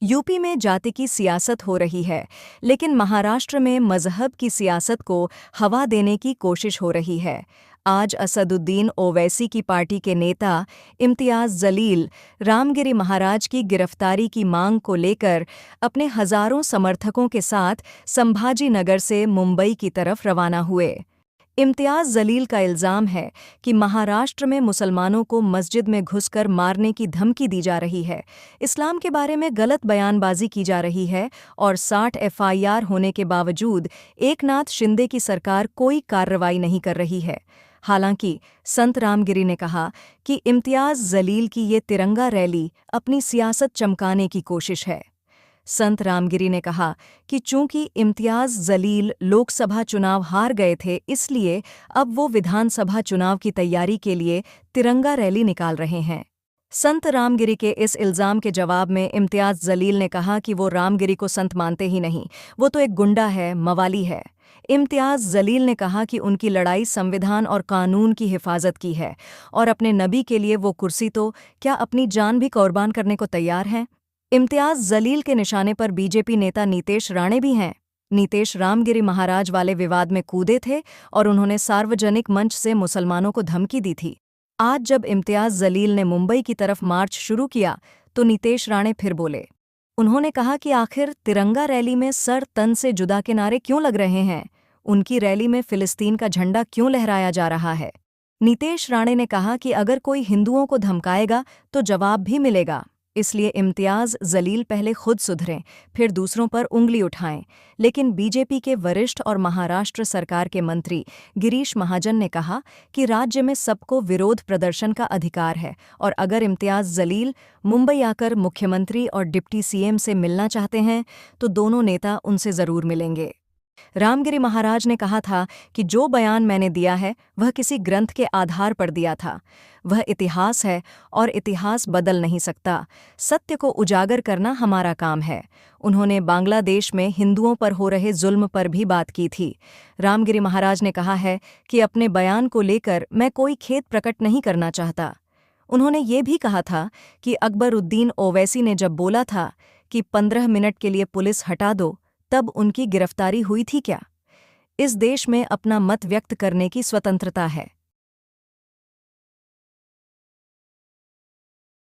UP में जाति की सियासत हो रही है, लेकिन महाराष्ट्र में मजहब की सियासत को हवा देने की कोशिश हो रही है। आज असदुद्दीन ओवैसी की पार्टी के नेता इम्तियाज जलील रामगिरी महाराज की गिरफ्तारी की मांग को लेकर अपने हजारों समर्थकों के साथ संभाजी नगर से मुंबई की तरफ रवाना हुए। इम्तियाज जलील का इल्ज़ाम है कि महाराष्ट्र में मुसलमानों को मस्जिद में घुसकर मारने की धमकी दी जा रही है, इस्लाम के बारे में गलत बयानबाजी की जा रही है और 60 एफआईआर होने के बावजूद एकनाथ शिंदे की सरकार कोई कार्रवाई नहीं कर रही है। हालांकि संत रामगिरी ने कहा कि इम्तियाज जलील की ये तिरंगा रैली अपनी सियासत चमकाने की कोशिश है। संत रामगिरी ने कहा कि चूंकि इम्तियाज जलील लोकसभा चुनाव हार गए थे, इसलिए अब वो विधानसभा चुनाव की तैयारी के लिए तिरंगा रैली निकाल रहे हैं। संत रामगिरी के इस इल्ज़ाम के जवाब में इम्तियाज जलील ने कहा कि वो रामगिरी को संत मानते ही नहीं, वो तो एक गुंडा है, मवाली है। इम्तियाज जलील ने कहा कि उनकी लड़ाई संविधान और कानून की हिफाजत की है और अपने नबी के लिए वो कुर्सी तो क्या अपनी जान भी कुर्बान करने को तैयार हैं। इम्तियाज जलील के निशाने पर बीजेपी नेता नीतेश राणे भी हैं। नीतेश रामगिरी महाराज वाले विवाद में कूदे थे और उन्होंने सार्वजनिक मंच से मुसलमानों को धमकी दी थी। आज जब इम्तियाज जलील ने मुंबई की तरफ मार्च शुरू किया तो नीतेश राणे फिर बोले। उन्होंने कहा कि आखिर तिरंगा रैली में सर तन से जुदा के नारे क्यों लग रहे हैं, उनकी रैली में फिलिस्तीन का झंडा क्यों लहराया जा रहा है। नीतेश राणे ने कहा कि अगर कोई हिंदुओं को धमकाएगा तो जवाब भी मिलेगा, इसलिए इम्तियाज जलील पहले खुद सुधरें, फिर दूसरों पर उंगली उठाएं। लेकिन बीजेपी के वरिष्ठ और महाराष्ट्र सरकार के मंत्री गिरीश महाजन ने कहा कि राज्य में सबको विरोध प्रदर्शन का अधिकार है और अगर इम्तियाज जलील मुंबई आकर मुख्यमंत्री और डिप्टी सीएम से मिलना चाहते हैं तो दोनों नेता उनसे जरूर मिलेंगे। रामगिरी महाराज ने कहा था कि जो बयान मैंने दिया है वह किसी ग्रंथ के आधार पर दिया था। वह इतिहास है और इतिहास बदल नहीं सकता। सत्य को उजागर करना हमारा काम है। उन्होंने बांग्लादेश में हिंदुओं पर हो रहे जुल्म पर भी बात की थी। रामगिरी महाराज ने कहा है कि अपने बयान को लेकर मैं कोई खेद प्रकट नहीं करना चाहता। उन्होंने ये भी कहा था कि अकबरुद्दीन ओवैसी ने जब बोला था कि 15 मिनट के लिए पुलिस हटा दो, तब उनकी गिरफ्तारी हुई थी क्या। इस देश में अपना मत व्यक्त करने की स्वतंत्रता है।